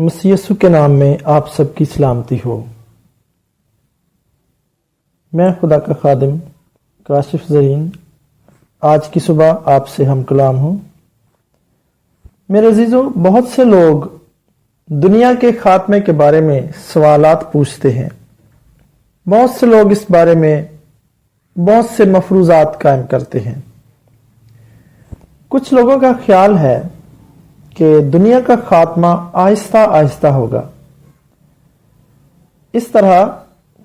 مسیح یسوع کے نام میں آپ سب کی سلامتی ہو۔ میں خدا کا خادم کاشف زرین آج کی صبح آپ سے ہم کلام ہوں۔ میرے عزیزو، بہت سے لوگ دنیا کے خاتمے کے بارے میں سوالات پوچھتے ہیں۔ بہت سے لوگ اس بارے میں بہت سے مفروضات قائم کرتے ہیں۔ کچھ لوگوں کا خیال ہے کہ دنیا کا خاتمہ آہستہ آہستہ ہوگا، اس طرح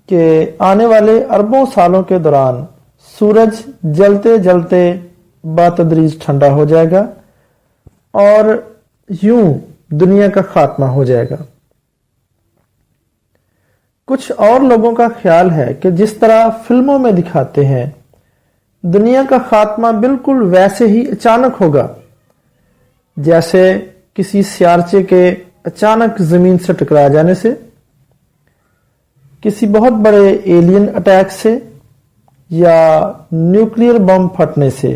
کہ آنے والے اربوں سالوں کے دوران سورج جلتے جلتے بتدریج ٹھنڈا ہو جائے گا اور یوں دنیا کا خاتمہ ہو جائے گا۔ کچھ اور لوگوں کا خیال ہے کہ جس طرح فلموں میں دکھاتے ہیں، دنیا کا خاتمہ بالکل ویسے ہی اچانک ہوگا جیسے کسی سیارچے کے اچانک زمین سے ٹکرا جانے سے، کسی بہت بڑے ایلین اٹیک سے یا نیوکلیئر بم پھٹنے سے۔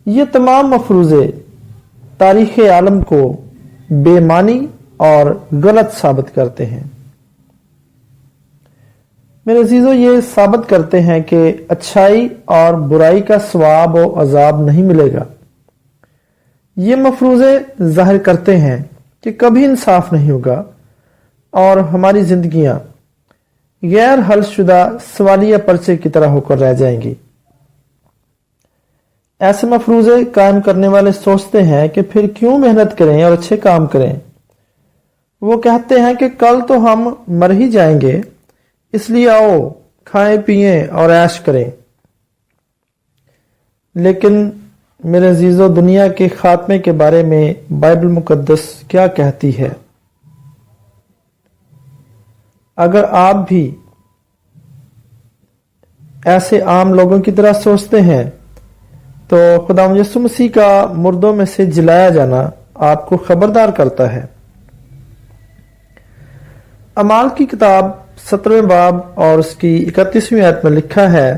یہ تمام مفروضے تاریخ عالم کو بے معنی اور غلط ثابت کرتے ہیں۔ میرے عزیزو، یہ ثابت کرتے ہیں کہ اچھائی اور برائی کا ثواب و عذاب نہیں ملے گا۔ یہ مفروضے ظاہر کرتے ہیں کہ کبھی انصاف نہیں ہوگا اور ہماری زندگیاں غیر حل شدہ سوالیہ پرچے کی طرح ہو کر رہ جائیں گی۔ ایسے مفروضے قائم کرنے والے سوچتے ہیں کہ پھر کیوں محنت کریں اور اچھے کام کریں۔ وہ کہتے ہیں کہ کل تو ہم مر ہی جائیں گے، اس لیے آؤ کھائیں پیئیں اور عیش کریں۔ لیکن میرے عزیزو، دنیا کے خاتمے کے بارے میں بائبل مقدس کیا کہتی ہے؟ اگر آپ بھی ایسے عام لوگوں کی طرح سوچتے ہیں تو خدا یسوع مسیح کا مردوں میں سے جلایا جانا آپ کو خبردار کرتا ہے۔ اعمال کی کتاب 17 باب اور اس کی 31ویں آیت میں لکھا ہے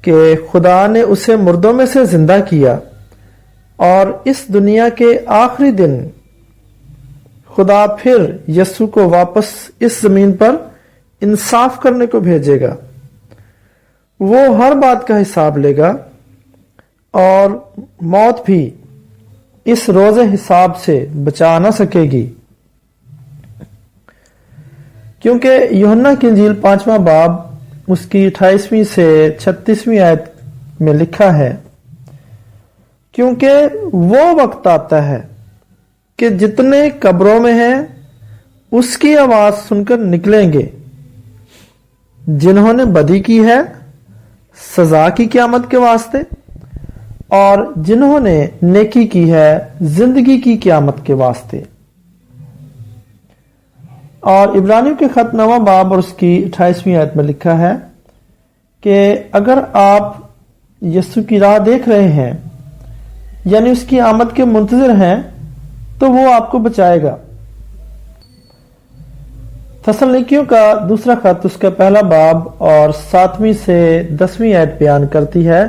کہ خدا نے اسے مردوں میں سے زندہ کیا اور اس دنیا کے آخری دن خدا پھر یسوع کو واپس اس زمین پر انصاف کرنے کو بھیجے گا۔ وہ ہر بات کا حساب لے گا اور موت بھی اس روز حساب سے بچا نہ سکے گی، کیونکہ یوحنا کی انجیل 5واں باب اس کی 28ویں سے 36ویں آیت میں لکھا ہے، کیونکہ وہ وقت آتا ہے کہ جتنے قبروں میں ہیں اس کی آواز سن کر نکلیں گے، جنہوں نے بدی کی ہے سزا کی قیامت کے واسطے، اور جنہوں نے نیکی کی ہے زندگی کی قیامت کے واسطے۔ اور عبرانیوں کے خط 9واں باب اور اس کی 28ویں آیت میں لکھا ہے کہ اگر آپ یسوع کی راہ دیکھ رہے ہیں، یعنی اس کی آمد کے منتظر ہیں، تو وہ آپ کو بچائے گا۔ تسلنیکیوں کا دوسرا خط اس کا پہلا باب اور 7ویں سے 10ویں آیت بیان کرتی ہے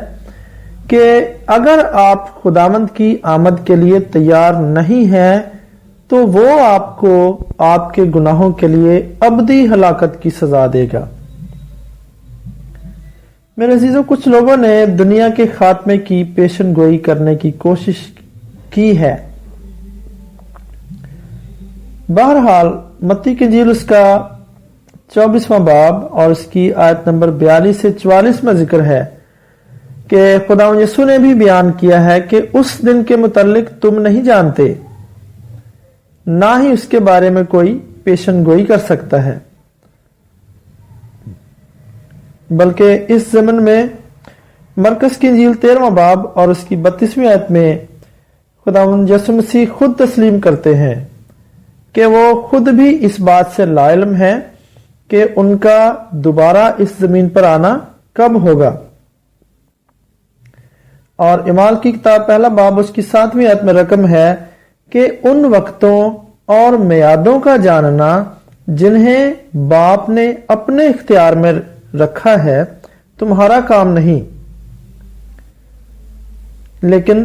کہ اگر آپ خداوند کی آمد کے لیے تیار نہیں ہیں تو وہ آپ کو آپ کے گناہوں کے لیے ابدی ہلاکت کی سزا دے گا۔ میرے عزیزو، کچھ لوگوں نے دنیا کے خاتمے کی پیشن گوئی کرنے کی کوشش کی ہے۔ بہرحال متی کی انجیل اس کا 24واں باب اور اس کی آیت نمبر 42 سے 44 میں ذکر ہے کہ خدا یسوع نے بھی بیان کیا ہے کہ اس دن کے متعلق تم نہیں جانتے، نہ ہی اس کے بارے میں کوئی پیشن گوئی کر سکتا ہے، بلکہ اس ضمن میں مرکز کی انجیل 13واں باب اور اس کی 32ویں آیت میں خداوند یسوع مسیح خود تسلیم کرتے ہیں کہ وہ خود بھی اس بات سے لاعلم ہیں کہ ان کا دوبارہ اس زمین پر آنا کب ہوگا۔ اور اعمال کی کتاب پہلا باب اس کی 7ویں آیت میں رقم ہے کہ ان وقتوں اور میعادوں کا جاننا جنہیں باپ نے اپنے اختیار میں رکھا ہے تمہارا کام نہیں، لیکن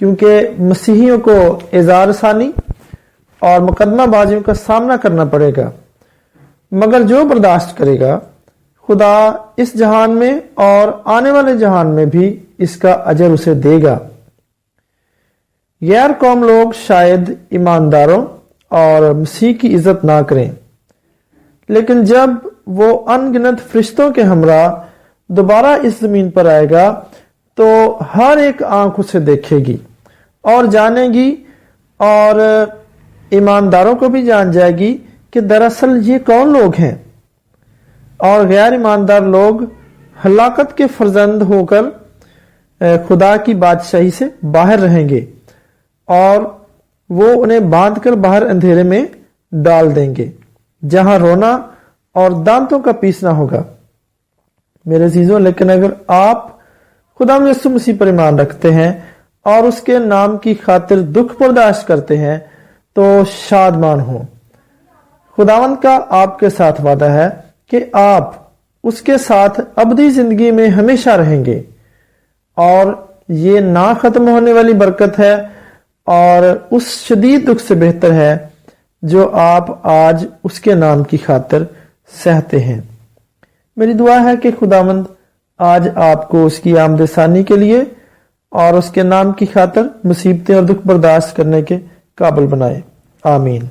کیونکہ مسیحیوں کو اعزار رسانی اور مقدمہ بازیوں کا سامنا کرنا پڑے گا، مگر جو برداشت کرے گا خدا اس جہان میں اور آنے والے جہان میں بھی اس کا اجر اسے دے گا۔ غیر قوم لوگ شاید ایمانداروں اور مسیح کی عزت نہ کریں، لیکن جب وہ ان گنت فرشتوں کے ہمراہ دوبارہ اس زمین پر آئے گا تو ہر ایک آنکھ اسے دیکھے گی اور جانے گی، اور ایمانداروں کو بھی جان جائے گی کہ دراصل یہ کون لوگ ہیں، اور غیر ایماندار لوگ ہلاکت کے فرزند ہو کر خدا کی بادشاہی سے باہر رہیں گے، اور وہ انہیں باندھ کر باہر اندھیرے میں ڈال دیں گے جہاں رونا اور دانتوں کا پیسنا ہوگا۔ میرے عزیزوں، لیکن اگر آپ خدا یسوع مسیح پر ایمان رکھتے ہیں اور اس کے نام کی خاطر دکھ برداشت کرتے ہیں تو شادمان ہوں۔ خداوند کا آپ کے ساتھ وعدہ ہے کہ آپ اس کے ساتھ ابدی زندگی میں ہمیشہ رہیں گے، اور یہ نہ ختم ہونے والی برکت ہے اور اس شدید دکھ سے بہتر ہے جو آپ آج اس کے نام کی خاطر سہتے ہیں۔ میری دعا ہے کہ خداوند آج آپ کو اس کی آمد ثانی کے لیے اور اس کے نام کی خاطر مصیبتیں اور دکھ برداشت کرنے کے قابل بنائے۔ آمین۔